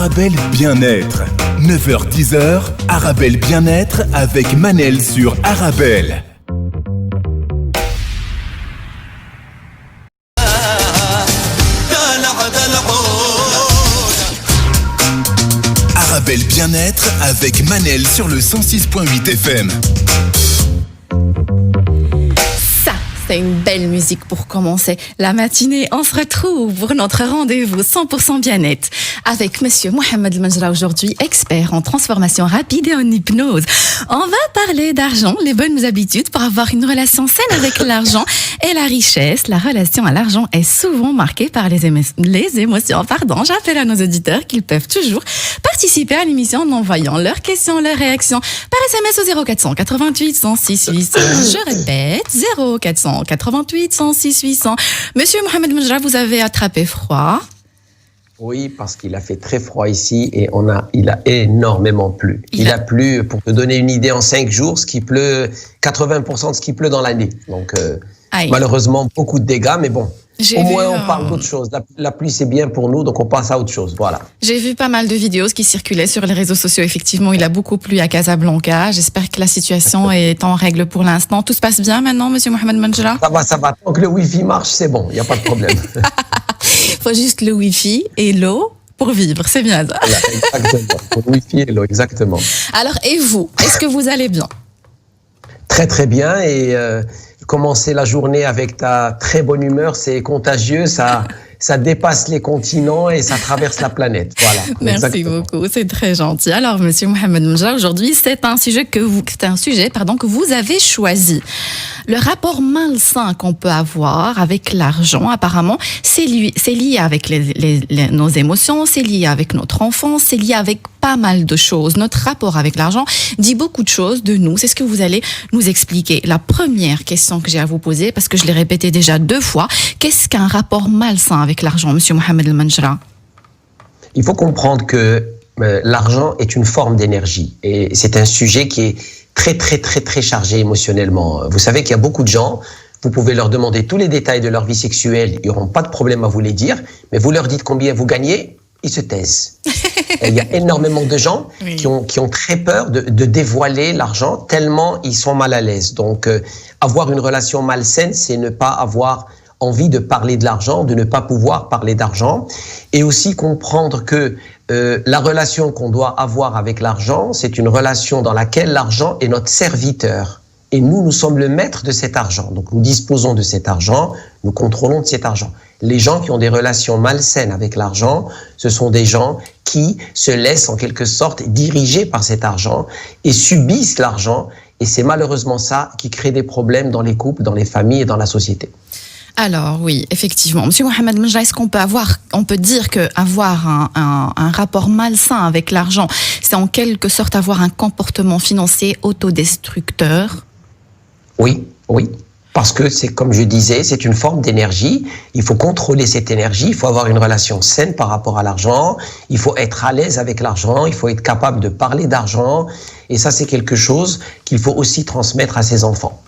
Arabelle Bien-être. 9h-10h, Arabelle Bien-être avec Manel sur Arabelle. Arabelle Bien-être avec Manel sur le 106.8 FM. C'est une belle musique pour commencer la matinée. On se retrouve pour notre rendez-vous 100% bien-être avec Monsieur Mohamed Menjra aujourd'hui, expert en transformation rapide et en hypnose. On va parler d'argent, les bonnes habitudes pour avoir une relation saine avec l'argent et la richesse. La relation à l'argent est souvent marquée par les émotions. J'appelle à nos auditeurs qu'ils peuvent toujours participer à l'émission en envoyant leurs questions, leurs réactions par SMS au 0488 106 800. Je répète, 0488 106 800. Monsieur Mohamed Menjra, vous avez attrapé froid. Oui, parce qu'il a fait très froid ici et il a énormément plu. Il a plu, pour te donner une idée, en 5 jours, ce qui pleut, 80% de ce qui pleut dans l'année. Donc, malheureusement, beaucoup de dégâts, mais bon. Au moins, on parle d'autre chose. La pluie, c'est bien pour nous, donc on passe à autre chose. Voilà. J'ai vu pas mal de vidéos qui circulaient sur les réseaux sociaux. Effectivement, il a beaucoup plu à Casablanca. J'espère que la situation est en règle pour l'instant. Tout se passe bien maintenant, Monsieur Mohamed Menjra? Ça va. Tant que le Wi-Fi marche, c'est bon. Il n'y a pas de problème. Il faut juste le Wi-Fi et l'eau pour vivre. C'est bien ça. Voilà, exactement. Le Wi-Fi et l'eau, exactement. Alors, et vous? Est-ce que vous allez bien? Très, très bien. Et commencer la journée avec ta très bonne humeur, c'est contagieux, ça dépasse les continents et ça traverse la planète. Voilà. Merci beaucoup, c'est très gentil. Alors, Monsieur Mohamed Menjra, aujourd'hui, c'est un sujet que vous avez choisi. Le rapport malsain qu'on peut avoir avec l'argent, apparemment, c'est lié avec nos émotions, c'est lié avec notre enfance, c'est lié avec pas mal de choses. Notre rapport avec l'argent dit beaucoup de choses de nous. C'est ce que vous allez nous expliquer. La première question que j'ai à vous poser, parce que je l'ai répété déjà 2 fois, qu'est-ce qu'un rapport malsain avec l'argent, Monsieur Mohamed Menjra? Il faut comprendre que l'argent est une forme d'énergie et c'est un sujet qui est très, très, très, très chargé émotionnellement. Vous savez qu'il y a beaucoup de gens, vous pouvez leur demander tous les détails de leur vie sexuelle, ils n'auront pas de problème à vous les dire, mais vous leur dites combien vous gagnez, ils se taisent. Il y a énormément de gens qui ont très peur de dévoiler l'argent tellement ils sont mal à l'aise. Donc, avoir une relation malsaine, c'est ne pas avoir envie de parler de l'argent, de ne pas pouvoir parler d'argent, et aussi comprendre que la relation qu'on doit avoir avec l'argent, c'est une relation dans laquelle l'argent est notre serviteur. Et nous sommes le maître de cet argent. Donc nous disposons de cet argent, nous contrôlons de cet argent. Les gens qui ont des relations malsaines avec l'argent, ce sont des gens qui se laissent en quelque sorte diriger par cet argent et subissent l'argent. Et c'est malheureusement ça qui crée des problèmes dans les couples, dans les familles et dans la société. Alors oui, effectivement. Monsieur Mohamed Menjra, est-ce qu'on peut dire qu'avoir un rapport malsain avec l'argent, c'est en quelque sorte avoir un comportement financier autodestructeur? Oui. Parce que c'est, comme je disais, c'est une forme d'énergie. Il faut contrôler cette énergie. Il faut avoir une relation saine par rapport à l'argent. Il faut être à l'aise avec l'argent. Il faut être capable de parler d'argent. Et ça, c'est quelque chose qu'il faut aussi transmettre à ses enfants.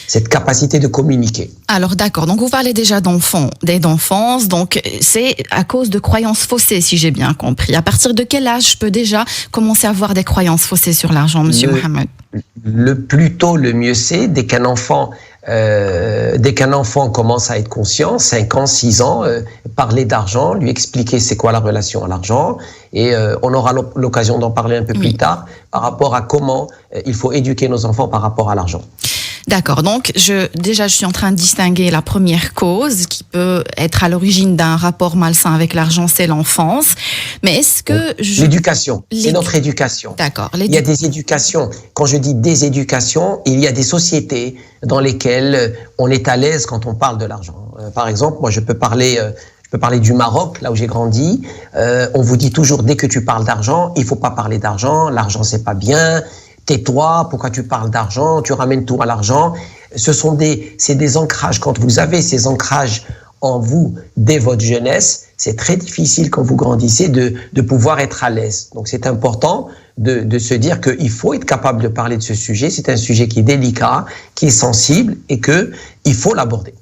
Cette capacité de communiquer. Alors d'accord, donc vous parlez déjà d'enfance, donc c'est à cause de croyances faussées, si j'ai bien compris. À partir de quel âge je peux déjà commencer à avoir des croyances faussées sur l'argent, Monsieur Mohamed? Le plus tôt, le mieux c'est. Dès qu'un enfant commence à être conscient, 5 ans, 6 ans, parler d'argent, lui expliquer c'est quoi la relation à l'argent, et on aura l'occasion d'en parler un peu plus tard par rapport à comment il faut éduquer nos enfants par rapport à l'argent. D'accord, donc je suis en train de distinguer la première cause qui peut être à l'origine d'un rapport malsain avec l'argent, c'est l'enfance. Mais est-ce que... L'éducation, c'est notre éducation. D'accord. Il y a des éducations. Quand je dis des éducations, il y a des sociétés dans lesquelles on est à l'aise quand on parle de l'argent. Par exemple, moi je peux parler du Maroc, là où j'ai grandi. On vous dit toujours, dès que tu parles d'argent, il faut pas parler d'argent, l'argent c'est pas bien. Tais-toi, pourquoi tu parles d'argent, tu ramènes tout à l'argent. C'est des ancrages. Quand vous avez ces ancrages en vous dès votre jeunesse, c'est très difficile quand vous grandissez de pouvoir être à l'aise. Donc c'est important de se dire qu'il faut être capable de parler de ce sujet. C'est un sujet qui est délicat, qui est sensible et qu'il faut l'aborder.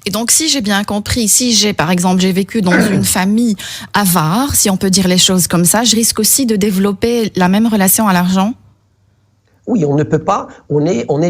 Et donc, si j'ai bien compris, si par exemple, j'ai vécu dans une famille avare, si on peut dire les choses comme ça, je risque aussi de développer la même relation à l'argent? Oui, on ne peut pas, on est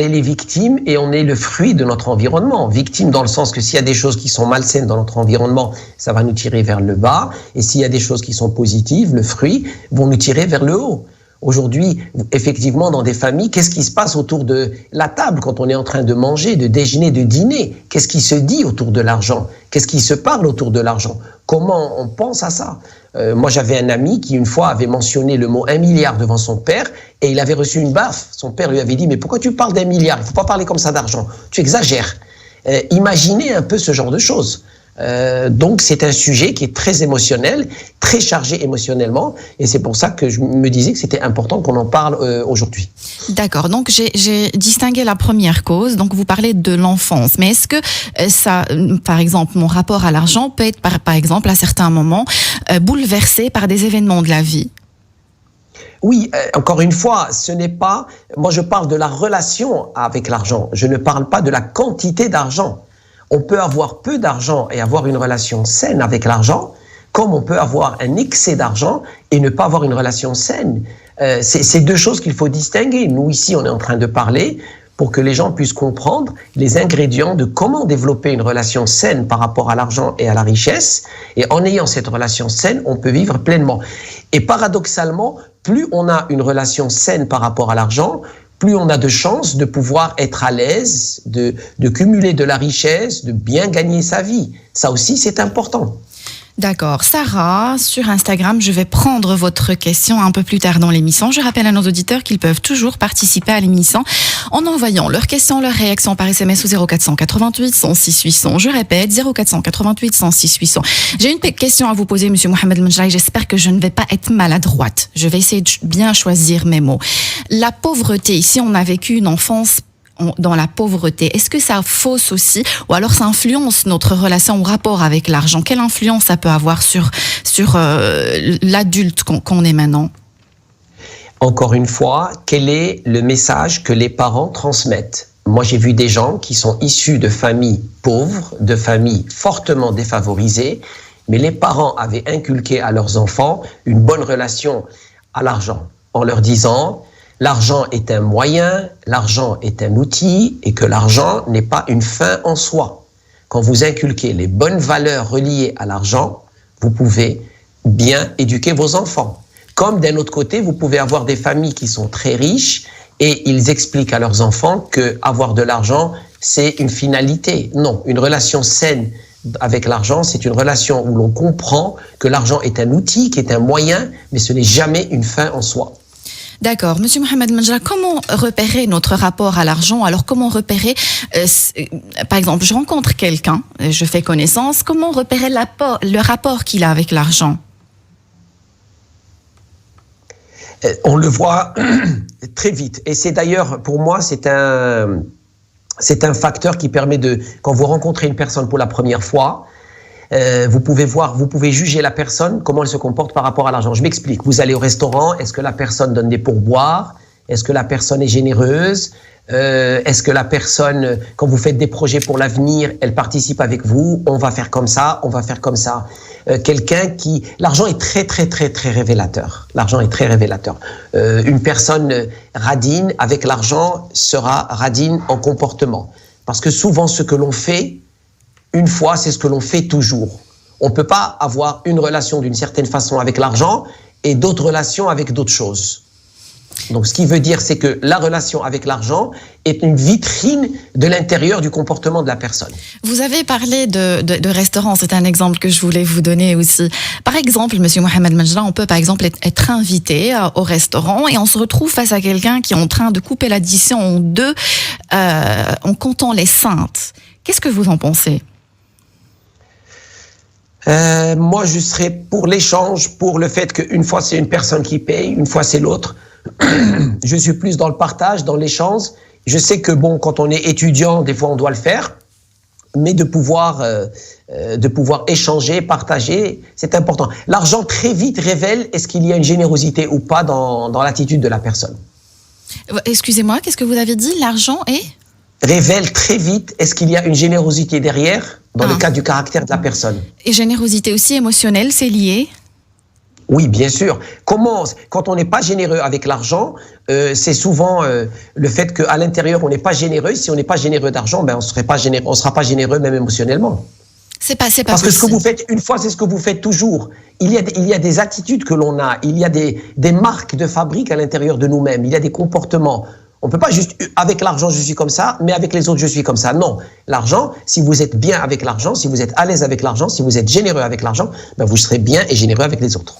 les victimes et on est le fruit de notre environnement. Victime dans le sens que s'il y a des choses qui sont malsaines dans notre environnement, ça va nous tirer vers le bas. Et s'il y a des choses qui sont positives, le fruit, vont nous tirer vers le haut. Aujourd'hui, effectivement, dans des familles, qu'est-ce qui se passe autour de la table quand on est en train de manger, de déjeuner, de dîner? Qu'est-ce qui se dit autour de l'argent? Qu'est-ce qui se parle autour de l'argent? Comment on pense à ça? Moi, j'avais un ami qui, une fois, avait mentionné le mot 1 milliard devant son père et il avait reçu une baffe. Son père lui avait dit « Mais pourquoi tu parles d'1 milliard? Il ne faut pas parler comme ça d'argent. Tu exagères. » Imaginez un peu ce genre de choses. Donc c'est un sujet qui est très émotionnel, très chargé émotionnellement, et c'est pour ça que je me disais que c'était important qu'on en parle aujourd'hui. D'accord, donc j'ai distingué la première cause, donc vous parlez de l'enfance, mais est-ce que ça, par exemple, mon rapport à l'argent peut être par exemple à certains moments bouleversé par des événements de la vie? Oui, encore une fois, ce n'est pas... Moi, je parle de la relation avec l'argent, je ne parle pas de la quantité d'argent. On peut avoir peu d'argent et avoir une relation saine avec l'argent, comme on peut avoir un excès d'argent et ne pas avoir une relation saine. C'est deux choses qu'il faut distinguer. Nous, ici, on est en train de parler pour que les gens puissent comprendre les ingrédients de comment développer une relation saine par rapport à l'argent et à la richesse. Et en ayant cette relation saine, on peut vivre pleinement. Et paradoxalement, plus on a une relation saine par rapport à l'argent, plus on a de chances de pouvoir être à l'aise, de cumuler de la richesse, de bien gagner sa vie. Ça aussi, c'est important. D'accord. Sarah, sur Instagram, je vais prendre votre question un peu plus tard dans l'émission. Je rappelle à nos auditeurs qu'ils peuvent toujours participer à l'émission en envoyant leurs questions, leurs réactions par SMS au 0488 106 800. Je répète, 0488 106 800. J'ai une question à vous poser, Monsieur Mohamed El-Menjlaï. J'espère que je ne vais pas être maladroite. Je vais essayer de bien choisir mes mots. La pauvreté, ici, on a vécu une enfance dans la pauvreté, est-ce que ça fausse aussi ou alors ça influence notre relation ou rapport avec l'argent? Quelle influence ça peut avoir sur l'adulte qu'on est maintenant? Encore une fois, quel est le message que les parents transmettent? Moi, j'ai vu des gens qui sont issus de familles pauvres, de familles fortement défavorisées, mais les parents avaient inculqué à leurs enfants une bonne relation à l'argent en leur disant: l'argent est un moyen, l'argent est un outil et que l'argent n'est pas une fin en soi. Quand vous inculquez les bonnes valeurs reliées à l'argent, vous pouvez bien éduquer vos enfants. Comme d'un autre côté, vous pouvez avoir des familles qui sont très riches et ils expliquent à leurs enfants que avoir de l'argent, c'est une finalité. Non, une relation saine avec l'argent, c'est une relation où l'on comprend que l'argent est un outil, qui est un moyen, mais ce n'est jamais une fin en soi. D'accord. Monsieur Mohamed El-Menjlaï, comment repérer notre rapport à l'argent? Alors, comment repérer, par exemple, je rencontre quelqu'un, je fais connaissance, comment repérer le rapport qu'il a avec l'argent? On le voit très vite. Et c'est d'ailleurs, pour moi, c'est un facteur qui permet de, quand vous rencontrez une personne pour la première fois, vous pouvez juger la personne, comment elle se comporte par rapport à l'argent. Je m'explique. Vous allez au restaurant, est-ce que la personne donne des pourboires? Est-ce que la personne est généreuse? Est-ce que la personne, quand vous faites des projets pour l'avenir, elle participe avec vous? On va faire comme ça, on va faire comme ça. L'argent est très, très, très, très révélateur. L'argent est très révélateur. Une personne radine avec l'argent sera radine en comportement. Parce que souvent, ce que l'on fait, une fois, c'est ce que l'on fait toujours. On ne peut pas avoir une relation d'une certaine façon avec l'argent et d'autres relations avec d'autres choses. Donc, ce qui veut dire, c'est que la relation avec l'argent est une vitrine de l'intérieur du comportement de la personne. Vous avez parlé de restaurants, c'est un exemple que je voulais vous donner aussi. Par exemple, Monsieur Mohamed El-Menjlaï, on peut par exemple être invité au restaurant et on se retrouve face à quelqu'un qui est en train de couper l'addition en deux en comptant les centimes. Qu'est-ce que vous en pensez? Moi, je serais pour l'échange, pour le fait qu'une fois c'est une personne qui paye, une fois c'est l'autre. Je suis plus dans le partage, dans l'échange. Je sais que bon, quand on est étudiant, des fois on doit le faire, mais de pouvoir échanger, partager, c'est important. L'argent très vite révèle est-ce qu'il y a une générosité ou pas dans l'attitude de la personne. Excusez-moi, qu'est-ce que vous avez dit? L'argent est révèle très vite est-ce qu'il y a une générosité derrière dans le cas du caractère de la personne. Et générosité aussi émotionnelle, c'est lié? Oui, bien sûr. Quand on n'est pas généreux avec l'argent, c'est souvent le fait qu'à l'intérieur, on n'est pas généreux. Si on n'est pas généreux d'argent, ben, on ne sera pas généreux même émotionnellement. C'est pas Parce que ce que vous faites une fois, c'est ce que vous faites toujours. Il y a des attitudes que l'on a, il y a des marques de fabrique à l'intérieur de nous-mêmes, il y a des comportements. On ne peut pas juste, avec l'argent, je suis comme ça, mais avec les autres, je suis comme ça. Non, l'argent, si vous êtes bien avec l'argent, si vous êtes à l'aise avec l'argent, si vous êtes généreux avec l'argent, ben vous serez bien et généreux avec les autres.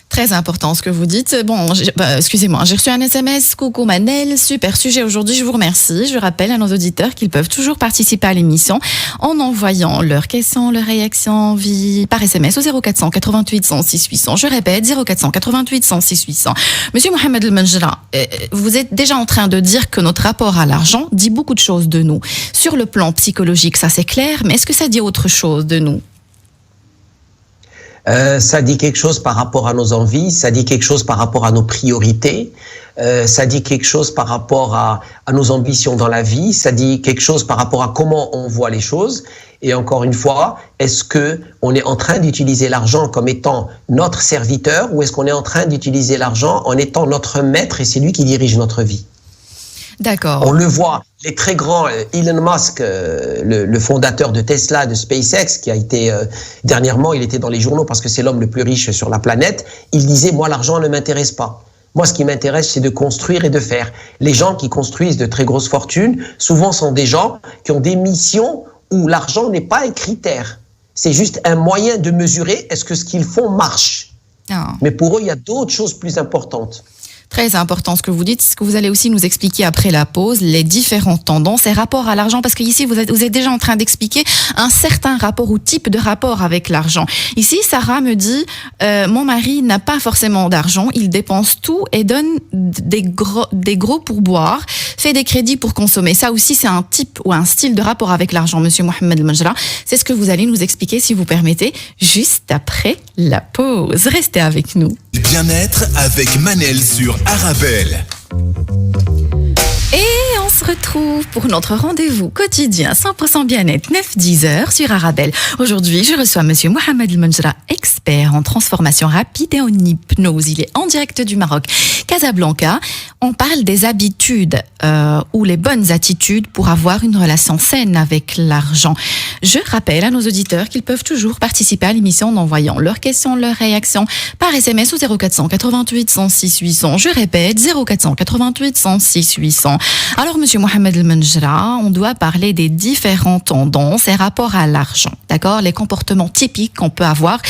Très important ce que vous dites. Bon, excusez-moi, j'ai reçu un SMS. Coucou Manel, super sujet aujourd'hui, je vous remercie. Je rappelle à nos auditeurs qu'ils peuvent toujours participer à l'émission en envoyant leurs questions, leurs réactions par SMS au 0488 106 800. Je répète, 0488 106 800. Monsieur Mohamed El Menjra, vous êtes déjà en train de dire que notre rapport à l'argent dit beaucoup de choses de nous. Sur le plan psychologique, ça c'est clair, mais est-ce que ça dit autre chose de nous ? Ça dit quelque chose par rapport à nos envies, ça dit quelque chose par rapport à nos priorités, ça dit quelque chose par rapport à nos ambitions dans la vie, ça dit quelque chose par rapport à comment on voit les choses. Et encore une fois, est-ce que on est en train d'utiliser l'argent comme étant notre serviteur ou est-ce qu'on est en train d'utiliser l'argent en étant notre maître et c'est lui qui dirige notre vie ? D'accord. On le voit, les très grands, Elon Musk, le fondateur de Tesla, de SpaceX, qui a été, dernièrement, il était dans les journaux parce que c'est l'homme le plus riche sur la planète, il disait, moi, l'argent ne m'intéresse pas. Moi, ce qui m'intéresse, c'est de construire et de faire. Les gens qui construisent de très grosses fortunes, souvent sont des gens qui ont des missions où l'argent n'est pas un critère. C'est juste un moyen de mesurer est-ce que ce qu'ils font marche. Ah. Mais pour eux, il y a d'autres choses plus importantes. Très important ce que vous dites, ce que vous allez aussi nous expliquer après la pause, les différentes tendances et rapports à l'argent, parce qu'ici vous êtes déjà en train d'expliquer un certain rapport ou type de rapport avec l'argent. Ici, Sarah me dit, mon mari n'a pas forcément d'argent, il dépense tout et donne des gros pourboires, fait des crédits pour consommer. Ça aussi, c'est un type ou un style de rapport avec l'argent, monsieur Mohamed El Menjra. C'est ce que vous allez nous expliquer, si vous permettez, juste après la pause. Restez avec nous. Bien-être avec Manel sur Arabelle. Et on se retrouve pour notre rendez-vous quotidien 100% bien-être 9-10 heures sur Arabelle. Aujourd'hui, je reçois monsieur Mohamed El Menjra, expert en transformation rapide et en hypnose. Il est en direct du Maroc, Casablanca. On parle des habitudes ou les bonnes attitudes pour avoir une relation saine avec l'argent. Je rappelle à nos auditeurs qu'ils peuvent toujours participer à l'émission en envoyant leurs questions, leurs réactions par SMS au 0488 106 800. Je répète, 0488 106 800. Alors, monsieur Mohamed El Menjra, on doit parler des différentes tendances et rapports à l'argent. D'accord ? Les comportements typiques qu'on peut avoir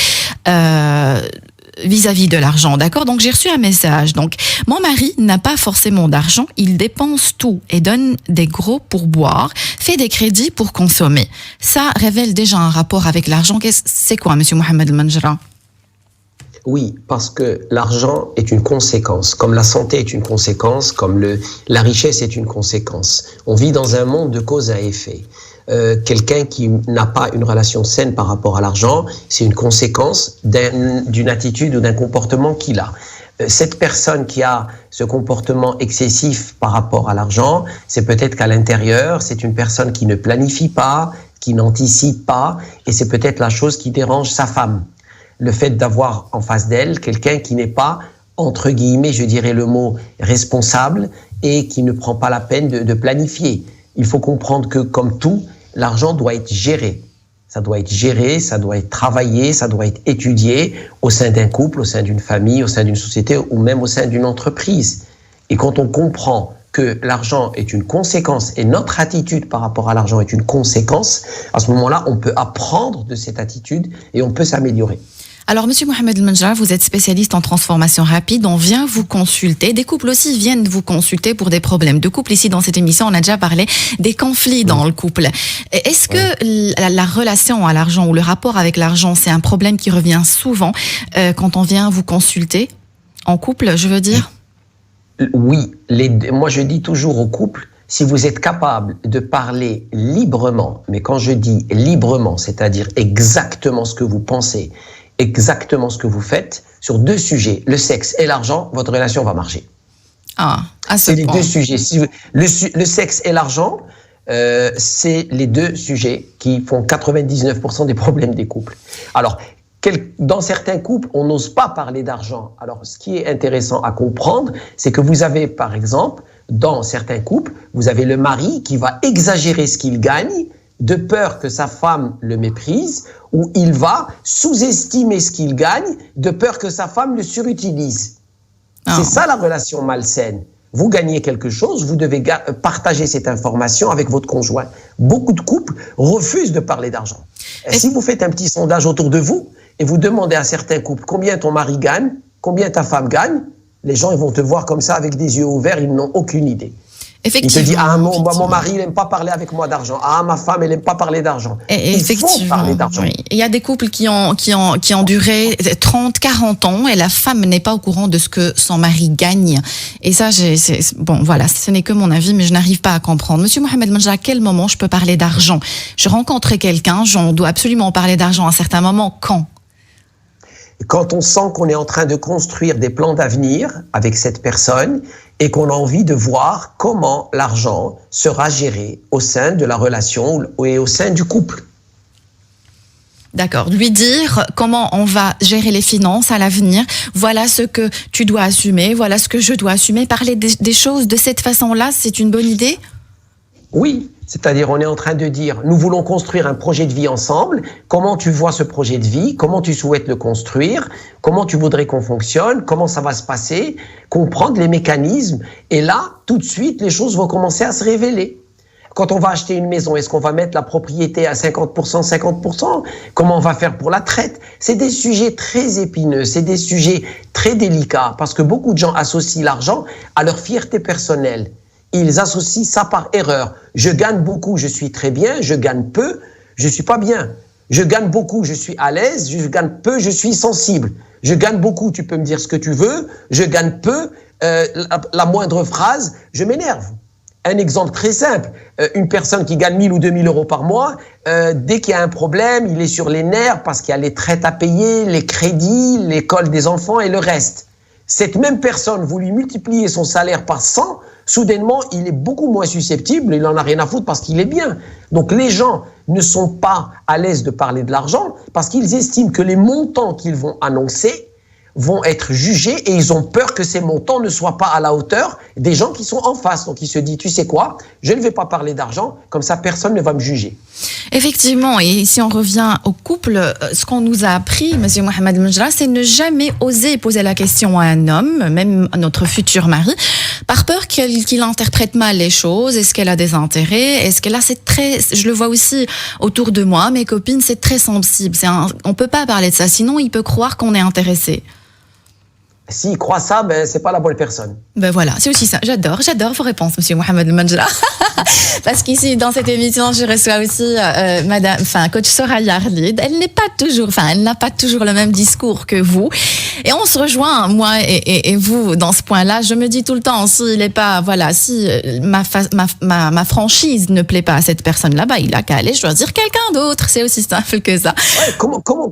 vis-à-vis de l'argent, d'accord ? Donc, j'ai reçu un message. Donc, mon mari n'a pas forcément d'argent, il dépense tout et donne des gros pourboires, fait des crédits pour consommer. Ça révèle déjà un rapport avec l'argent. C'est quoi, monsieur Mohamed El Menjra ? Oui, parce que l'argent est une conséquence, comme la santé est une conséquence, comme la richesse est une conséquence. On vit dans un monde de cause à effet. Quelqu'un qui n'a pas une relation saine par rapport à l'argent, c'est une conséquence d'une attitude ou d'un comportement qu'il a. Cette personne qui a ce comportement excessif par rapport à l'argent, c'est peut-être qu'à l'intérieur, c'est une personne qui ne planifie pas, qui n'anticipe pas, et c'est peut-être la chose qui dérange sa femme. Le fait d'avoir en face d'elle quelqu'un qui n'est pas, entre guillemets, je dirais le mot responsable et qui ne prend pas la peine de planifier. Il faut comprendre que, comme tout, l'argent doit être géré. Ça doit être géré, ça doit être travaillé, ça doit être étudié au sein d'un couple, au sein d'une famille, au sein d'une société ou même au sein d'une entreprise. Et quand on comprend que l'argent est une conséquence et notre attitude par rapport à l'argent est une conséquence, à ce moment-là, on peut apprendre de cette attitude et on peut s'améliorer. Alors, monsieur Mohamed El Menjra, vous êtes spécialiste en transformation rapide. On vient vous consulter. Des couples aussi viennent vous consulter pour des problèmes de couple. Ici, dans cette émission, on a déjà parlé des conflits dans le couple. Est-ce que la relation à l'argent ou le rapport avec l'argent, c'est un problème qui revient souvent quand on vient vous consulter en couple, je veux dire ? Oui. Moi, je dis toujours aux couples, si vous êtes capable de parler librement, mais quand je dis librement, c'est-à-dire exactement ce que vous pensez, exactement ce que vous faites, sur deux sujets, le sexe et l'argent, votre relation va marcher. Ah, à ce c'est les point. deux sujets. Le sexe et l'argent, c'est les deux sujets qui font 99% des problèmes des couples. Alors, dans certains couples, on n'ose pas parler d'argent. Alors, ce qui est intéressant à comprendre, c'est que vous avez, par exemple, dans certains couples, vous avez le mari qui va exagérer ce qu'il gagne de peur que sa femme le méprise, ou il va sous-estimer ce qu'il gagne de peur que sa femme le surutilise. C'est ça la relation malsaine. Vous gagnez quelque chose, vous devez partager cette information avec votre conjoint. Beaucoup de couples refusent de parler d'argent. Si vous faites un petit sondage autour de vous et vous demandez à certains couples combien ton mari gagne, combien ta femme gagne, les gens ils vont te voir comme ça avec des yeux ouverts, ils n'ont aucune idée. Il te dit, mon mari, il n'aime pas parler avec moi d'argent. Ma femme, elle n'aime pas parler d'argent. Il faut parler d'argent. Oui. Il y a des couples qui ont duré 30, 40 ans et la femme n'est pas au courant de ce que son mari gagne. Et ça, bon, voilà, ce n'est que mon avis, mais je n'arrive pas à comprendre. Monsieur Mohamed Menja, à quel moment je peux parler d'argent? Je rencontre quelqu'un, j'en dois absolument parler d'argent à un certain moment. Quand on sent qu'on est en train de construire des plans d'avenir avec cette personne et qu'on a envie de voir comment l'argent sera géré au sein de la relation et au sein du couple. D'accord. Lui dire comment on va gérer les finances à l'avenir. Voilà ce que tu dois assumer. Voilà ce que je dois assumer. Parler des choses de cette façon-là, c'est une bonne idée? Oui. C'est-à-dire, on est en train de dire, nous voulons construire un projet de vie ensemble. Comment tu vois ce projet de vie? Comment tu souhaites le construire? Comment tu voudrais qu'on fonctionne? Comment ça va se passer? Comprendre les mécanismes. Et là, tout de suite, les choses vont commencer à se révéler. Quand on va acheter une maison, est-ce qu'on va mettre la propriété à 50%, 50%? Comment on va faire pour la traite? C'est des sujets très épineux, c'est des sujets très délicats, parce que beaucoup de gens associent l'argent à leur fierté personnelle. Ils associent ça par erreur. Je gagne beaucoup, je suis très bien. Je gagne peu, je suis pas bien. Je gagne beaucoup, je suis à l'aise. Je gagne peu, je suis sensible. Je gagne beaucoup, tu peux me dire ce que tu veux. Je gagne peu, la moindre phrase, je m'énerve. Un exemple très simple, une personne qui gagne 1000 ou 2000 euros par mois, dès qu'il y a un problème, il est sur les nerfs parce qu'il y a les traites à payer, les crédits, l'école des enfants et le reste. Cette même personne, vous lui multipliez son salaire par 100, soudainement, il est beaucoup moins susceptible, il n'en a rien à foutre parce qu'il est bien. Donc les gens ne sont pas à l'aise de parler de l'argent parce qu'ils estiment que les montants qu'ils vont annoncer vont être jugés et ils ont peur que ces montants ne soient pas à la hauteur des gens qui sont en face. Donc il se dit, tu sais quoi, je ne vais pas parler d'argent, comme ça personne ne va me juger. Effectivement, et si on revient au couple, ce qu'on nous a appris, Monsieur Mohamed Menja, c'est ne jamais oser poser la question à un homme, même à notre futur mari, par peur qu'il interprète mal les choses. Est-ce qu'elle a des intérêts? Est-ce qu'elle a, je le vois aussi autour de moi, mes copines, c'est très sensible. On peut pas parler de ça, sinon il peut croire qu'on est intéressé. S'il croit ça, ben c'est pas la bonne personne. Ben voilà, c'est aussi ça. J'adore vos réponses, Monsieur Mohamed Menja. Parce qu'ici, dans cette émission, je reçois aussi coach Soraya Arlid. Elle n'a pas toujours le même discours que vous. Et on se rejoint, moi et vous, dans ce point-là. Je me dis tout le temps, si ma franchise ne plaît pas à cette personne-là, il a qu'à aller choisir quelqu'un d'autre. C'est aussi simple que ça. Ouais,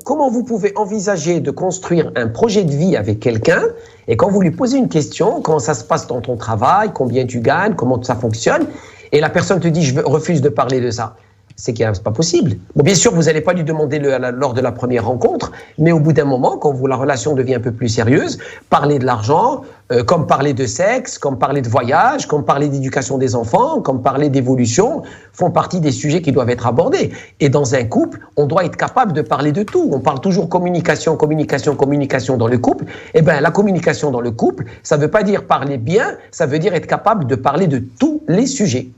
comment vous pouvez envisager de construire un projet de vie avec quelqu'un et quand vous lui posez une question, comment ça se passe dans ton travail, combien tu gagnes, comment ça fonctionne, et la personne te dit, je refuse de parler de ça. C'est pas possible. Bon, bien sûr, vous n'allez pas lui demander lors de la première rencontre, mais au bout d'un moment, quand la relation devient un peu plus sérieuse, parler de l'argent, comme parler de sexe, comme parler de voyage, comme parler d'éducation des enfants, comme parler d'évolution, font partie des sujets qui doivent être abordés. Et dans un couple, on doit être capable de parler de tout. On parle toujours communication dans le couple. Eh bien, la communication dans le couple, ça ne veut pas dire parler bien, ça veut dire être capable de parler de tous les sujets.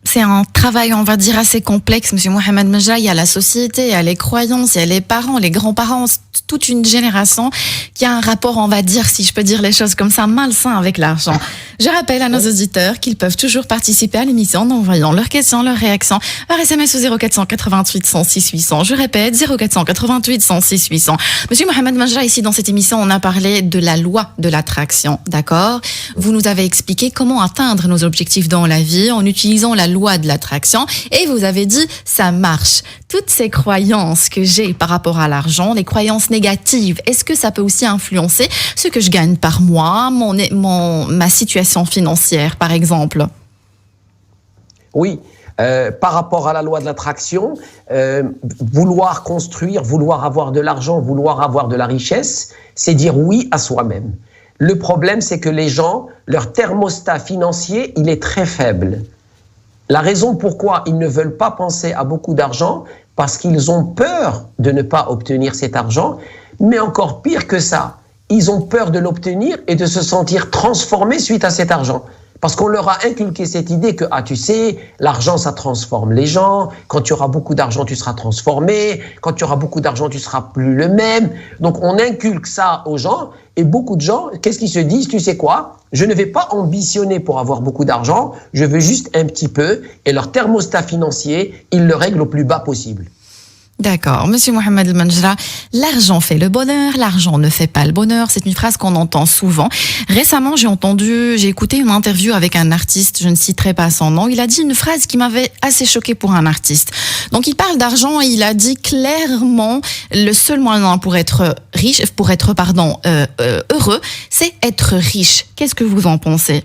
C'est un travail, on va dire, assez complexe, Monsieur Mohamed Menja. Il y a la société, il y a les croyances, il y a les parents, les grands-parents, toute une génération qui a un rapport, on va dire, si je peux dire les choses comme ça, malsain avec l'argent. Je rappelle à nos auditeurs qu'ils peuvent toujours participer à l'émission en envoyant leurs questions, leurs réactions par SMS au 0488 106 800. Je répète, 0488 106 800. Monsieur Mohamed Menja, ici dans cette émission, on a parlé de la loi de l'attraction, d'accord? Vous nous avez expliqué comment atteindre nos objectifs dans la vie en utilisant la loi de l'attraction et vous avez dit ça marche. Toutes ces croyances que j'ai par rapport à l'argent, les croyances négatives, est-ce que ça peut aussi influencer ce que je gagne par mois, ma situation financière par exemple? Oui. Par rapport à la loi de l'attraction, vouloir construire, vouloir avoir de l'argent, vouloir avoir de la richesse, c'est dire oui à soi-même. Le problème, c'est que les gens, leur thermostat financier, il est très faible. La raison pourquoi ils ne veulent pas penser à beaucoup d'argent, parce qu'ils ont peur de ne pas obtenir cet argent, mais encore pire que ça, ils ont peur de l'obtenir et de se sentir transformés suite à cet argent. Parce qu'on leur a inculqué cette idée que, tu sais, l'argent, ça transforme les gens. Quand tu auras beaucoup d'argent, tu seras transformé. Quand tu auras beaucoup d'argent, tu seras plus le même. Donc, on inculque ça aux gens. Et beaucoup de gens, qu'est-ce qu'ils se disent? Tu sais quoi? Je ne vais pas ambitionner pour avoir beaucoup d'argent. Je veux juste un petit peu. Et leur thermostat financier, ils le règlent au plus bas possible. D'accord. Monsieur Mohamed El-Manjra, l'argent fait le bonheur, l'argent ne fait pas le bonheur. C'est une phrase qu'on entend souvent. Récemment, j'ai écouté une interview avec un artiste, je ne citerai pas son nom. Il a dit une phrase qui m'avait assez choquée pour un artiste. Donc, il parle d'argent et il a dit clairement le seul moyen pour être riche, heureux, c'est être riche. Qu'est-ce que vous en pensez?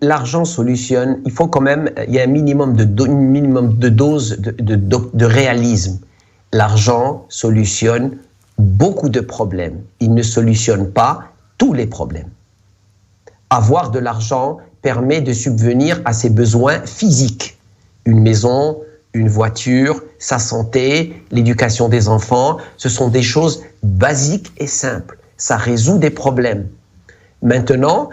L'argent solutionne, il faut quand même, il y a un minimum de dose de réalisme. L'argent solutionne beaucoup de problèmes. Il ne solutionne pas tous les problèmes. Avoir de l'argent permet de subvenir à ses besoins physiques. Une maison, une voiture, sa santé, l'éducation des enfants, ce sont des choses basiques et simples. Ça résout des problèmes. Maintenant,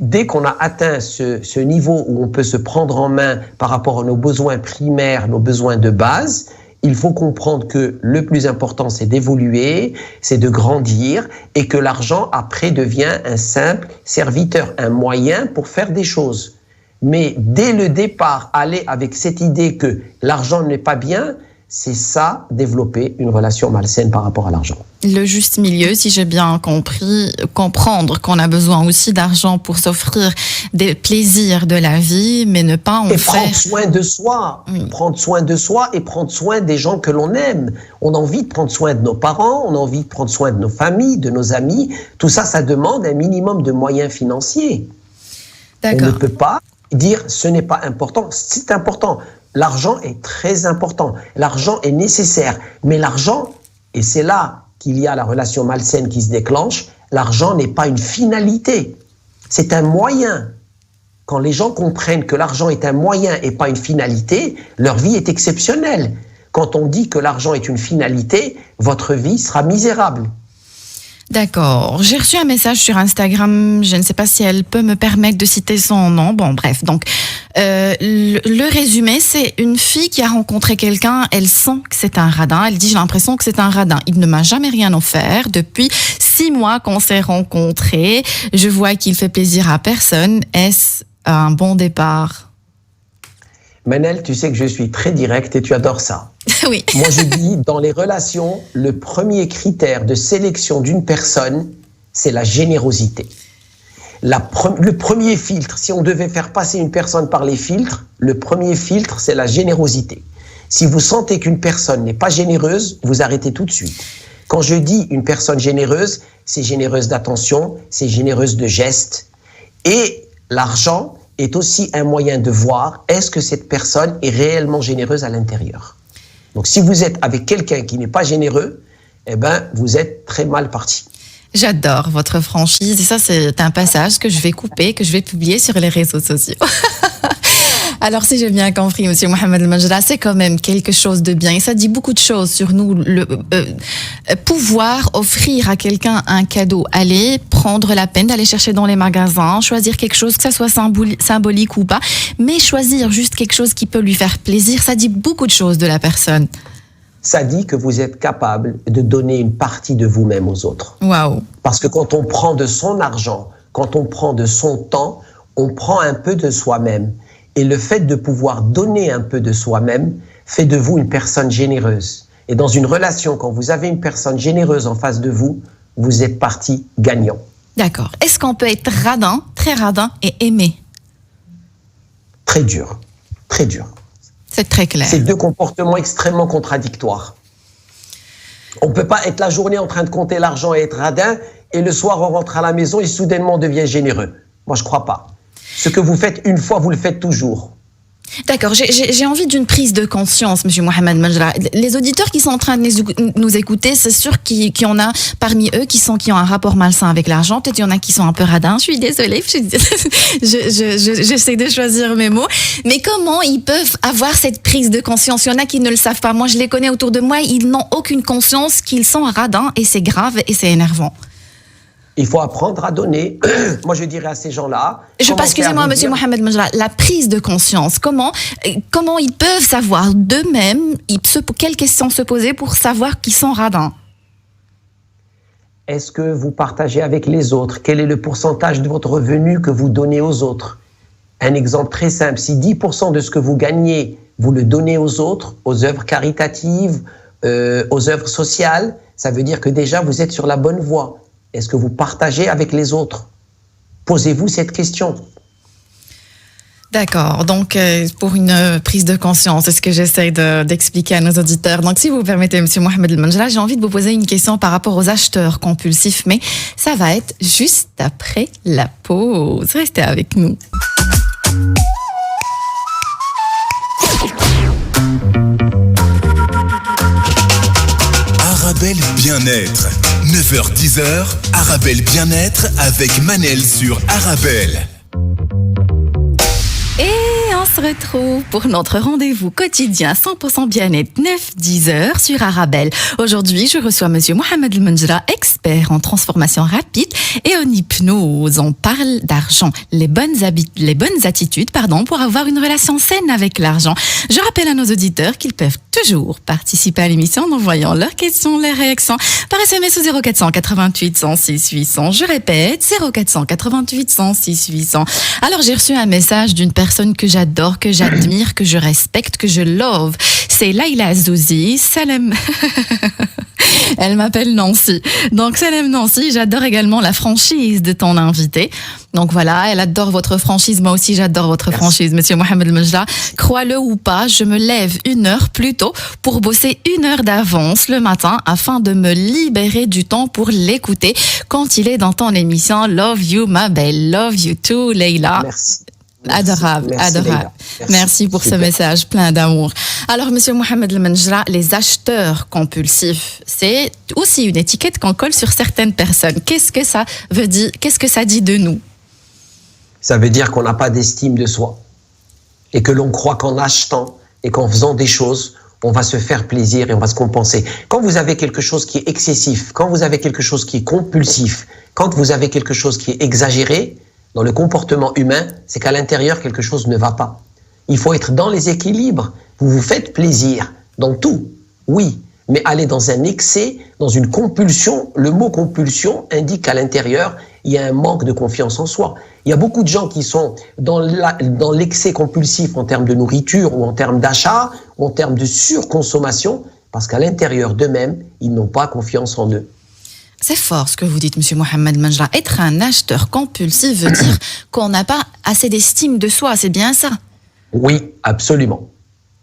dès qu'on a atteint ce niveau où on peut se prendre en main par rapport à nos besoins primaires, nos besoins de base, il faut comprendre que le plus important, c'est d'évoluer, c'est de grandir et que l'argent, après, devient un simple serviteur, un moyen pour faire des choses. Mais dès le départ, aller avec cette idée que l'argent n'est pas bien, c'est ça, développer une relation malsaine par rapport à l'argent. Le juste milieu, si j'ai bien compris, comprendre qu'on a besoin aussi d'argent pour s'offrir des plaisirs de la vie, mais ne pas en faire... prendre soin de soi, prendre soin de soi et prendre soin des gens que l'on aime. On a envie de prendre soin de nos parents, on a envie de prendre soin de nos familles, de nos amis. Tout ça, ça demande un minimum de moyens financiers. D'accord. On ne peut pas dire ce n'est pas important. C'est important. L'argent est très important. L'argent est nécessaire. Mais l'argent, et c'est là qu'il y a la relation malsaine qui se déclenche, l'argent n'est pas une finalité. C'est un moyen. Quand les gens comprennent que l'argent est un moyen et pas une finalité, leur vie est exceptionnelle. Quand on dit que l'argent est une finalité, votre vie sera misérable. D'accord. J'ai reçu un message sur Instagram. Je ne sais pas si elle peut me permettre de citer son nom. Bon, bref. Donc, le résumé, c'est une fille qui a rencontré quelqu'un. Elle sent que c'est un radin. Elle dit, j'ai l'impression que c'est un radin. Il ne m'a jamais rien offert. Depuis 6 mois qu'on s'est rencontrés, je vois qu'il fait plaisir à personne. Est-ce un bon départ? Manel, tu sais que je suis très direct et tu adores ça. Oui. Moi, je dis, dans les relations, le premier critère de sélection d'une personne, c'est la générosité. Le premier filtre, si on devait faire passer une personne par les filtres, le premier filtre, c'est la générosité. Si vous sentez qu'une personne n'est pas généreuse, vous arrêtez tout de suite. Quand je dis une personne généreuse, c'est généreuse d'attention, c'est généreuse de gestes. Et l'argent est aussi un moyen de voir est-ce que cette personne est réellement généreuse à l'intérieur. Donc, si vous êtes avec quelqu'un qui n'est pas généreux, eh ben, vous êtes très mal parti. J'adore votre franchise et ça, c'est un passage que je vais couper, que je vais publier sur les réseaux sociaux. Alors, si j'ai bien compris, Monsieur Mohamed El-Manjra, c'est quand même quelque chose de bien. Et ça dit beaucoup de choses sur nous. Pouvoir offrir à quelqu'un un cadeau, aller prendre la peine d'aller chercher dans les magasins, choisir quelque chose, que ça soit symbolique ou pas, mais choisir juste quelque chose qui peut lui faire plaisir, ça dit beaucoup de choses de la personne. Ça dit que vous êtes capable de donner une partie de vous-même aux autres. Waouh. Parce que quand on prend de son argent, quand on prend de son temps, on prend un peu de soi-même. Et le fait de pouvoir donner un peu de soi-même fait de vous une personne généreuse. Et dans une relation, quand vous avez une personne généreuse en face de vous, vous êtes parti gagnant. D'accord. Est-ce qu'on peut être radin, très radin et aimer? Très dur, très dur. C'est très clair. C'est 2 comportements extrêmement contradictoires. On ne peut pas être la journée en train de compter l'argent et être radin, et le soir on rentre à la maison et soudainement on devient généreux. Moi je ne crois pas. Ce que vous faites une fois, vous le fêtes toujours. D'accord, j'ai envie d'une prise de conscience, Monsieur Mohamed Menjra. Les auditeurs qui sont en train de nous écouter, c'est sûr qu'il y en a parmi eux qui ont un rapport malsain avec l'argent. Peut-être il y en a qui sont un peu radins. Je suis désolée, j'essaie de choisir mes mots. Mais comment ils peuvent avoir cette prise de conscience? Il y en a qui ne le savent pas. Moi, je les connais autour de moi. Ils n'ont aucune conscience qu'ils sont radins et c'est grave et c'est énervant. Il faut apprendre à donner. Moi, je dirais à ces gens-là... Excusez-moi, Monsieur Mohamed Menjra, la prise de conscience, comment ils peuvent savoir d'eux-mêmes, quelles questions se poser pour savoir qu'ils sont radins? Est-ce que vous partagez avec les autres? Quel est le pourcentage de votre revenu que vous donnez aux autres? Un exemple très simple, si 10% de ce que vous gagnez, vous le donnez aux autres, aux œuvres caritatives, aux œuvres sociales, ça veut dire que déjà, vous êtes sur la bonne voie. Est-ce que vous partagez avec les autres? Posez-vous cette question. D'accord, donc pour une prise de conscience, c'est ce que j'essaie d'expliquer à nos auditeurs. Donc si vous permettez, Monsieur Mohamed Menjra, j'ai envie de vous poser une question par rapport aux acheteurs compulsifs, mais ça va être juste après la pause. Restez avec nous. Arabelle Bien-être. 9h-10h, Arabelle Bien-être avec Manel sur Arabelle. Et on se retrouve pour notre rendez-vous quotidien 100% bien-être 9-10h sur Arabelle. Aujourd'hui, je reçois Monsieur Mohamed Menjra, expert en transformation rapide et en hypnose. On parle d'argent, les bonnes attitudes, pour avoir une relation saine avec l'argent. Je rappelle à nos auditeurs qu'ils peuvent toujours participer à l'émission en envoyant leurs questions, leurs réactions par SMS au 0488 106 800. Je répète, 0488 106 800. Alors, j'ai reçu un message d'une personne que j'adore, que j'admire, que je respecte, que je love. C'est Laïla Azouzi. Salam. Elle m'appelle Nancy. Donc, salam Nancy, j'adore également la franchise de ton invité. Donc voilà, elle adore votre franchise. Moi aussi, j'adore votre franchise, Monsieur Mohamed Menjra. Crois-le ou pas, je me lève 1 heure plus tôt pour bosser 1 heure d'avance le matin afin de me libérer du temps pour l'écouter quand il est dans ton émission. Love you, ma belle. Love you too, Leïla. Merci. Adorable, merci, adorable. Merci pour ce message plein d'amour. Alors, Monsieur Mohamed Menjra, les acheteurs compulsifs, c'est aussi une étiquette qu'on colle sur certaines personnes. Qu'est-ce que ça veut dire? Qu'est-ce que ça dit de nous? Ça veut dire qu'on n'a pas d'estime de soi et que l'on croit qu'en achetant et qu'en faisant des choses, on va se faire plaisir et on va se compenser. Quand vous avez quelque chose qui est excessif, quand vous avez quelque chose qui est compulsif, quand vous avez quelque chose qui est exagéré, dans le comportement humain, c'est qu'à l'intérieur, quelque chose ne va pas. Il faut être dans les équilibres. Vous vous faites plaisir dans tout, oui, mais aller dans un excès, dans une compulsion. Le mot compulsion indique qu'à l'intérieur, il y a un manque de confiance en soi. Il y a beaucoup de gens qui sont dans l'excès compulsif en termes de nourriture ou en termes d'achat ou en termes de surconsommation parce qu'à l'intérieur d'eux-mêmes, ils n'ont pas confiance en eux. C'est fort ce que vous dites, Monsieur Mohamed Menjra. Être un acheteur compulsif veut dire qu'on n'a pas assez d'estime de soi, c'est bien ça? Oui, absolument.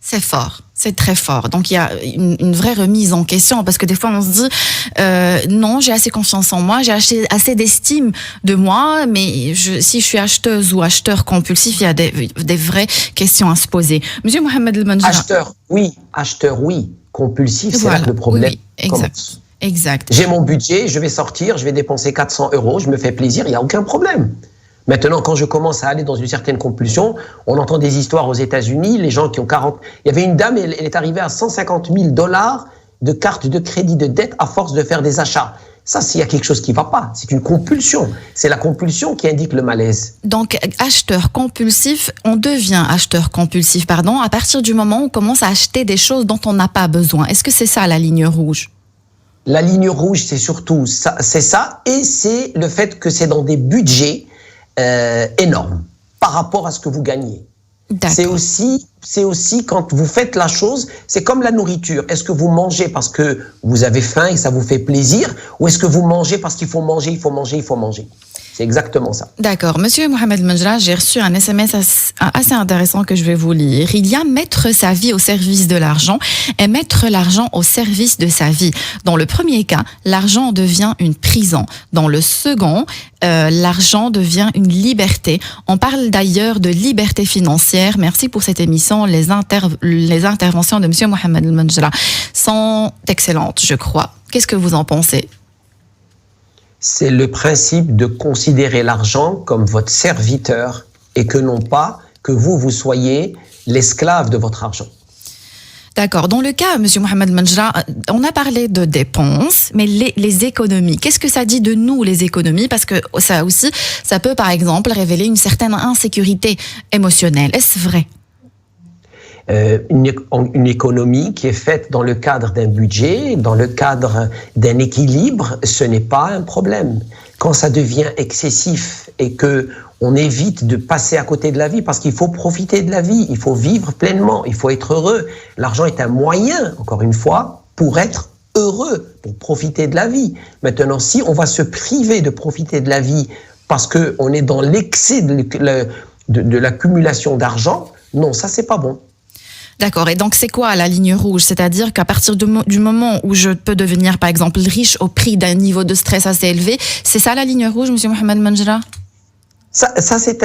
C'est fort, c'est très fort. Donc il y a une vraie remise en question parce que des fois on se dit non, j'ai assez confiance en moi, j'ai assez d'estime de moi, mais si je suis acheteuse ou acheteur compulsif, il y a des vraies questions à se poser. Monsieur Mohamed Menjra. Acheteur, oui. Compulsif, c'est là que le problème commence. Exact. J'ai mon budget, je vais sortir, je vais dépenser 400 €, je me fais plaisir, il n'y a aucun problème. Maintenant, quand je commence à aller dans une certaine compulsion, on entend des histoires aux États-Unis, les gens qui ont 40... Il y avait une dame, elle est arrivée à 150 000 $ de cartes de crédit de dette à force de faire des achats. Ça, s'il y a quelque chose qui ne va pas, c'est une compulsion. C'est la compulsion qui indique le malaise. Donc, acheteur compulsif, on devient acheteur compulsif, à partir du moment où on commence à acheter des choses dont on n'a pas besoin. Est-ce que c'est ça la ligne rouge ? La ligne rouge, c'est surtout ça, et c'est le fait que c'est dans des budgets énormes par rapport à ce que vous gagnez. C'est aussi quand vous faites la chose, c'est comme la nourriture. Est-ce que vous mangez parce que vous avez faim et ça vous fait plaisir, ou est-ce que vous mangez parce qu'il faut manger, C'est exactement ça. D'accord. Monsieur Mohamed Manjra, j'ai reçu un SMS assez intéressant que je vais vous lire. Il y a mettre sa vie au service de l'argent et mettre l'argent au service de sa vie. Dans le premier cas, l'argent devient une prison. Dans le second, l'argent devient une liberté. On parle d'ailleurs de liberté financière. Merci pour cette émission. Les interventions de monsieur Mohamed Manjra sont excellentes, je crois. Qu'est-ce que vous en pensez ? C'est le principe de considérer l'argent comme votre serviteur et que non pas que vous soyez l'esclave de votre argent. D'accord. Dans le cas, monsieur Mohamed Manjra, on a parlé de dépenses, mais les économies, qu'est-ce que ça dit de nous, les économies? Parce que ça aussi, ça peut par exemple révéler une certaine insécurité émotionnelle. Est-ce vrai? Une économie qui est faite dans le cadre d'un budget, dans le cadre d'un équilibre, ce n'est pas un problème. Quand ça devient excessif et que on évite de passer à côté de la vie, parce qu'il faut profiter de la vie, il faut vivre pleinement, il faut être heureux. L'argent est un moyen, encore une fois, pour être heureux, pour profiter de la vie. Maintenant, si on va se priver de profiter de la vie parce qu'on est dans l'excès de l'accumulation d'argent, non, ça c'est pas bon. D'accord. Et donc, c'est quoi la ligne rouge? C'est-à-dire qu'à partir du moment où je peux devenir, par exemple, riche au prix d'un niveau de stress assez élevé, c'est ça la ligne rouge, monsieur Mohamed Manjra? Ça c'est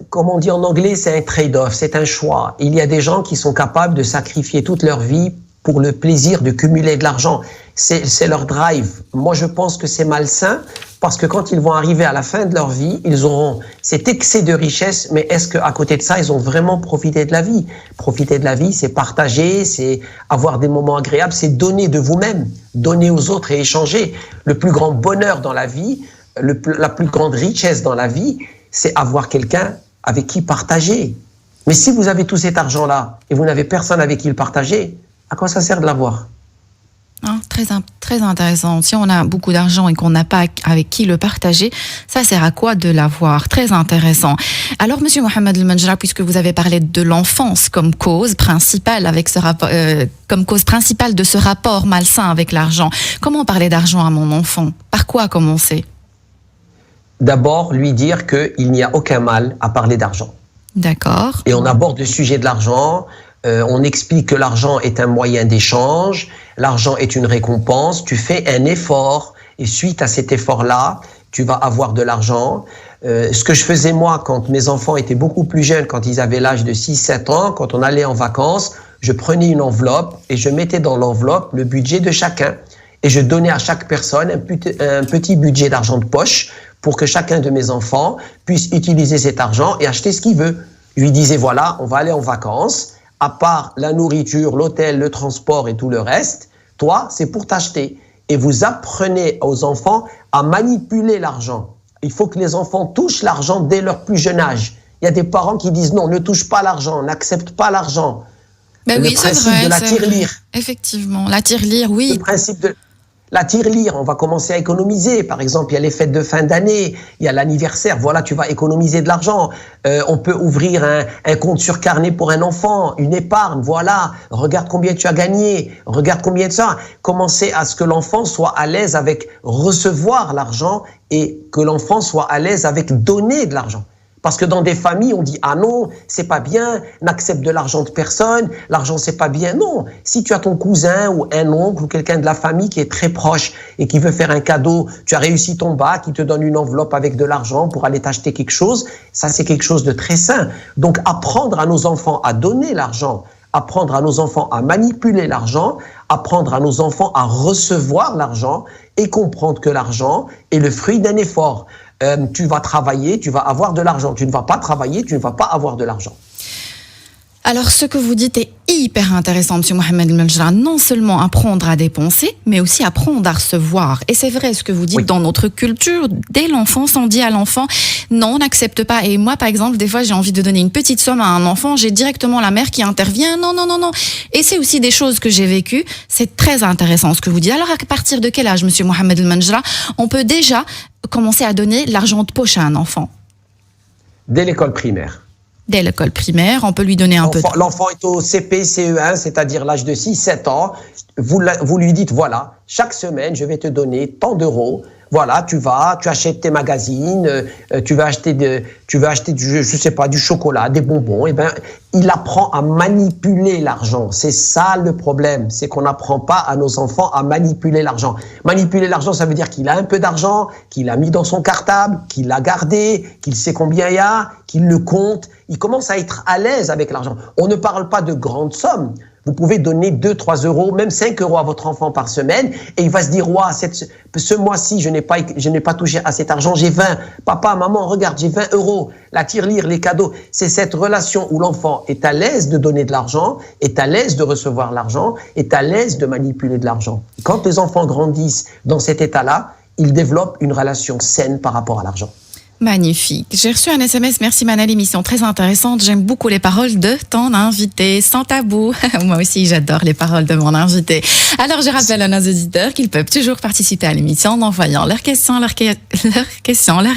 comme on dit en anglais, c'est un trade-off, c'est un choix. Il y a des gens qui sont capables de sacrifier toute leur vie pour le plaisir de cumuler de l'argent. C'est leur drive. Moi, je pense que c'est malsain parce que quand ils vont arriver à la fin de leur vie, ils auront cet excès de richesse, mais est-ce qu'à côté de ça, ils ont vraiment profité de la vie? Profiter de la vie, c'est partager, c'est avoir des moments agréables, c'est donner de vous-même, donner aux autres et échanger. Le plus grand bonheur dans la vie, la plus grande richesse dans la vie, c'est avoir quelqu'un avec qui partager. Mais si vous avez tout cet argent-là et vous n'avez personne avec qui le partager, à quoi ça sert de l'avoir? Très intéressant. Si on a beaucoup d'argent et qu'on n'a pas avec qui le partager, ça sert à quoi de l'avoir? Très intéressant. Alors, monsieur Mohamed Manjra, puisque vous avez parlé de l'enfance comme cause principale avec ce rapport, comme cause principale de ce rapport malsain avec l'argent, comment parler d'argent à mon enfant? Par quoi commencer? D'abord, lui dire qu'il n'y a aucun mal à parler d'argent. D'accord. Et on aborde le sujet de l'argent. On explique que l'argent est un moyen d'échange, l'argent est une récompense, tu fais un effort et suite à cet effort-là, tu vas avoir de l'argent. Ce que je faisais moi quand mes enfants étaient beaucoup plus jeunes, quand ils avaient l'âge de 6-7 ans, quand on allait en vacances, je prenais une enveloppe et je mettais dans l'enveloppe le budget de chacun. Et je donnais à chaque personne un petit budget d'argent de poche pour que chacun de mes enfants puisse utiliser cet argent et acheter ce qu'il veut. Je lui disais, voilà, on va aller en vacances. À part la nourriture, l'hôtel, le transport et tout le reste, toi, c'est pour t'acheter. Et vous apprenez aux enfants à manipuler l'argent. Il faut que les enfants touchent l'argent dès leur plus jeune âge. Il y a des parents qui disent non, ne touche pas l'argent, n'accepte pas l'argent. Ben oui, c'est vrai. De la tirelire. Effectivement, la tirelire, oui. Le principe de la tirelire, on va commencer à économiser. Par exemple, il y a les fêtes de fin d'année, il y a l'anniversaire. Voilà, tu vas économiser de l'argent. On peut ouvrir un compte sur carnet pour un enfant, une épargne. Voilà, regarde combien tu as gagné, regarde combien de ça. Commencer à ce que l'enfant soit à l'aise avec recevoir l'argent et que l'enfant soit à l'aise avec donner de l'argent. Parce que dans des familles, on dit « Ah non, c'est pas bien, n'accepte de l'argent de personne, l'argent c'est pas bien. » Non, si tu as ton cousin ou un oncle ou quelqu'un de la famille qui est très proche et qui veut faire un cadeau, tu as réussi ton bac, il te donne une enveloppe avec de l'argent pour aller t'acheter quelque chose, ça c'est quelque chose de très sain. Donc apprendre à nos enfants à donner l'argent, apprendre à nos enfants à manipuler l'argent, apprendre à nos enfants à recevoir l'argent et comprendre que l'argent est le fruit d'un effort. Tu vas travailler, tu vas avoir de l'argent. Tu ne vas pas travailler, tu ne vas pas avoir de l'argent. Alors, ce que vous dites est hyper intéressant, monsieur Mohamed Manjra. Non seulement apprendre à dépenser, mais aussi apprendre à recevoir. Et c'est vrai ce que vous dites, oui. Dans notre culture, dès l'enfance, on dit à l'enfant, non, on n'accepte pas. Et moi, par exemple, des fois, j'ai envie de donner une petite somme à un enfant, j'ai directement la mère qui intervient, non. Et c'est aussi des choses que j'ai vécues. C'est très intéressant ce que vous dites. Alors, à partir de quel âge, monsieur Mohamed Manjra, on peut déjà commencer à donner l'argent de poche à un enfant? Dès l'école primaire. Dès l'école primaire, on peut lui donner un peu... L'enfant est au CP, CE1, c'est-à-dire l'âge de 6-7 ans. Vous lui dites, voilà, chaque semaine, je vais te donner tant d'euros. Voilà, tu achètes tes magazines, tu vas acheter je sais pas, du chocolat, des bonbons. Et ben, il apprend à manipuler l'argent. C'est ça le problème, c'est qu'on n'apprend pas à nos enfants à manipuler l'argent. Manipuler l'argent, ça veut dire qu'il a un peu d'argent, qu'il a mis dans son cartable, qu'il l'a gardé, qu'il sait combien il y a, qu'il le compte. Il commence à être à l'aise avec l'argent. On ne parle pas de grandes sommes. Vous pouvez donner 2, 3 euros, même 5 euros à votre enfant par semaine et il va se dire, ouah, ce mois-ci, je n'ai pas touché à cet argent, j'ai 20. Papa, maman, regarde, j'ai 20 euros. La tirelire, les cadeaux, c'est cette relation où l'enfant est à l'aise de donner de l'argent, est à l'aise de recevoir l'argent, est à l'aise de manipuler de l'argent. Quand les enfants grandissent dans cet état-là, ils développent une relation saine par rapport à l'argent. Magnifique. J'ai reçu un SMS. Merci Manal, émission très intéressante. J'aime beaucoup les paroles de ton invité, sans tabou. Moi aussi, j'adore les paroles de mon invité. Alors, je rappelle à nos auditeurs qu'ils peuvent toujours participer à l'émission en envoyant leurs questions, leurs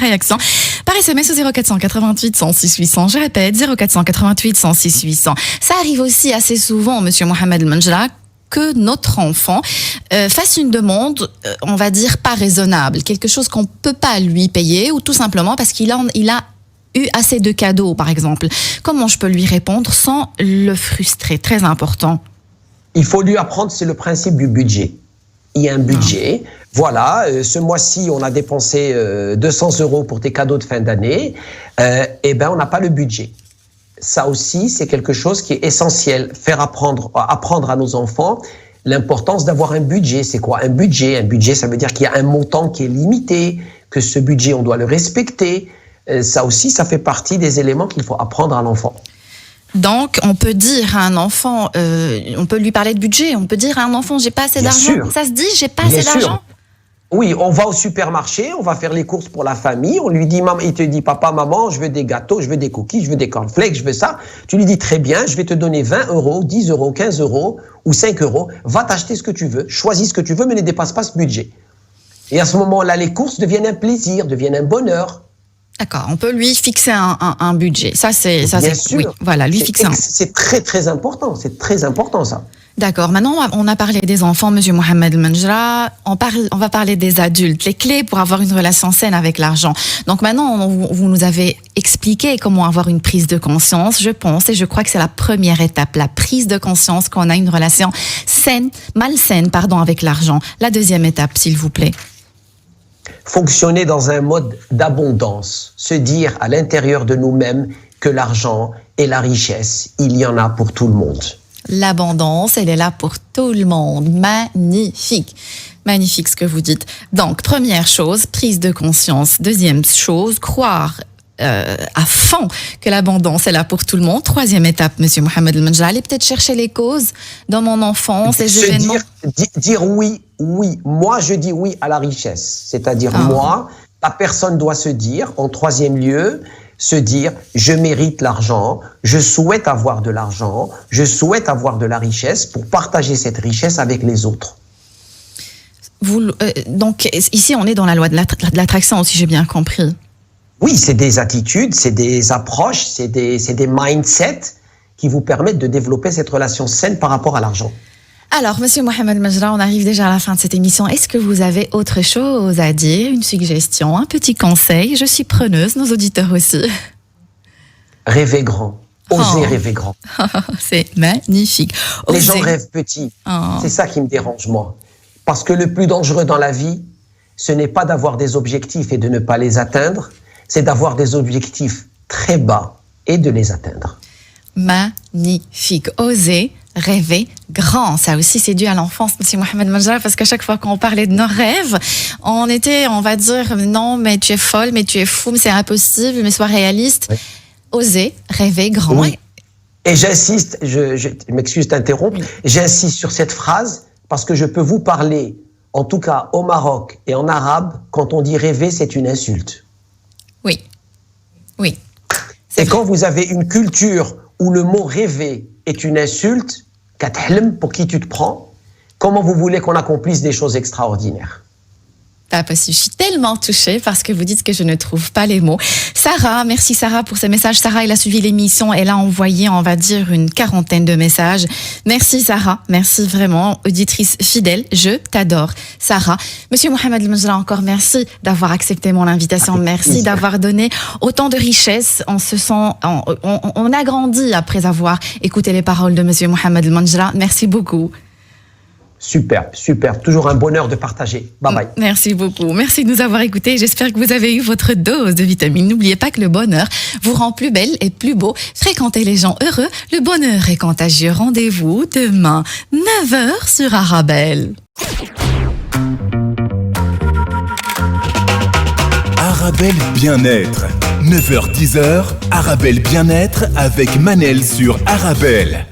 réactions par SMS au 0488 106 800. Je répète, 0488 106 800. Ça arrive aussi assez souvent, monsieur Mohamed Manjra, que notre enfant fasse une demande, on va dire, pas raisonnable, quelque chose qu'on ne peut pas lui payer, ou tout simplement parce qu'il a eu assez de cadeaux, par exemple. Comment je peux lui répondre sans le frustrer? Très important. Il faut lui apprendre, c'est le principe du budget. Il y a un budget. Voilà, ce mois-ci, on a dépensé 200 euros pour tes cadeaux de fin d'année. Eh ben, on n'a pas le budget. Ça aussi, c'est quelque chose qui est essentiel. Apprendre à nos enfants l'importance d'avoir un budget. C'est quoi un budget? Un budget, ça veut dire qu'il y a un montant qui est limité, que ce budget, on doit le respecter. Ça aussi, ça fait partie des éléments qu'il faut apprendre à l'enfant. Donc, on peut dire à un enfant, on peut lui parler de budget, on peut dire à un enfant, j'ai pas assez d'argent. Ça se dit, j'ai pas assez d'argent? Oui, on va au supermarché, on va faire les courses pour la famille, on lui dit, maman, il te dit, papa, maman, je veux des gâteaux, je veux des cookies, je veux des cornflakes, je veux ça. Tu lui dis, très bien, je vais te donner 20 euros, 10 euros, 15 euros ou 5 euros. Va t'acheter ce que tu veux, choisis ce que tu veux, mais ne dépasse pas ce budget. Et à ce moment-là, les courses deviennent un plaisir, deviennent un bonheur. D'accord, on peut lui fixer un budget. Ça, c'est sûr. Oui, voilà, lui fixer un. C'est très, très important, ça. D'accord. Maintenant, on a parlé des enfants, monsieur Mohamed Manjra. On va parler des adultes. Les clés pour avoir une relation saine avec l'argent. Donc maintenant, vous nous avez expliqué comment avoir une prise de conscience. Je pense et je crois que c'est la première étape, la prise de conscience qu'on a une relation malsaine, avec l'argent. La deuxième étape, s'il vous plaît. Fonctionner dans un mode d'abondance. Se dire à l'intérieur de nous-mêmes que l'argent et la richesse, il y en a pour tout le monde. L'abondance, elle est là pour tout le monde. Magnifique. Magnifique ce que vous dites. Donc, première chose, prise de conscience. Deuxième chose, croire à fond que l'abondance est là pour tout le monde. Troisième étape, monsieur Mohamed El Manjra, allez peut-être chercher les causes dans mon enfance, ces événements. Dire oui. Moi, je dis oui à la richesse. C'est-à-dire moi, la personne doit se dire, en troisième lieu, se dire, je mérite l'argent, je souhaite avoir de l'argent, je souhaite avoir de la richesse pour partager cette richesse avec les autres. Donc, ici, on est dans la loi de l'attraction, si j'ai bien compris. Oui, c'est des attitudes, c'est des approches, c'est des mindsets qui vous permettent de développer cette relation saine par rapport à l'argent. Alors, monsieur Mohamed Manjra, on arrive déjà à la fin de cette émission. Est-ce que vous avez autre chose à dire, une suggestion, un petit conseil? Je suis preneuse, nos auditeurs aussi. Rêvez grand. Osez rêver grand. C'est magnifique. Les gens rêvent petit. C'est ça qui me dérange, moi. Parce que le plus dangereux dans la vie, ce n'est pas d'avoir des objectifs et de ne pas les atteindre, c'est d'avoir des objectifs très bas et de les atteindre. Magnifique. Oser rêver grand. Ça aussi, c'est dû à l'enfance, monsieur Mohamed Manjra, parce qu'à chaque fois qu'on parlait de nos rêves, on va dire, non, mais tu es folle, mais tu es fou, mais c'est impossible, mais sois réaliste. Oui. Oser rêver grand. Oui. Et j'insiste, je m'excuse d'interrompre, j'insiste sur cette phrase parce que je peux vous parler, en tout cas au Maroc et en arabe, quand on dit rêver, c'est une insulte. Oui. Et quand vous avez une culture où le mot rêver est une insulte, pour qui tu te prends, comment vous voulez qu'on accomplisse des choses extraordinaires? pas possible. Je suis tellement touchée parce que vous dites que je ne trouve pas les mots. Sarah, merci Sarah pour ce message. Sarah, elle a suivi l'émission, elle a envoyé, on va dire, une 40aine de messages. Merci Sarah, merci vraiment, auditrice fidèle, je t'adore. Sarah, Monsieur Mohamed El-Menjra, encore merci d'avoir accepté mon invitation, merci d'avoir donné autant de richesse. On se sent, on a grandi après avoir écouté les paroles de Monsieur Mohamed El-Menjra. Merci beaucoup. Super, super. Toujours un bonheur de partager. Bye bye. Merci beaucoup. Merci de nous avoir écoutés. J'espère que vous avez eu votre dose de vitamines. N'oubliez pas que le bonheur vous rend plus belle et plus beau. Fréquentez les gens heureux. Le bonheur est contagieux. Rendez-vous demain, 9h sur Arabelle. Arabelle Bien-être. 9h-10h, Arabelle Bien-être avec Manel sur Arabelle.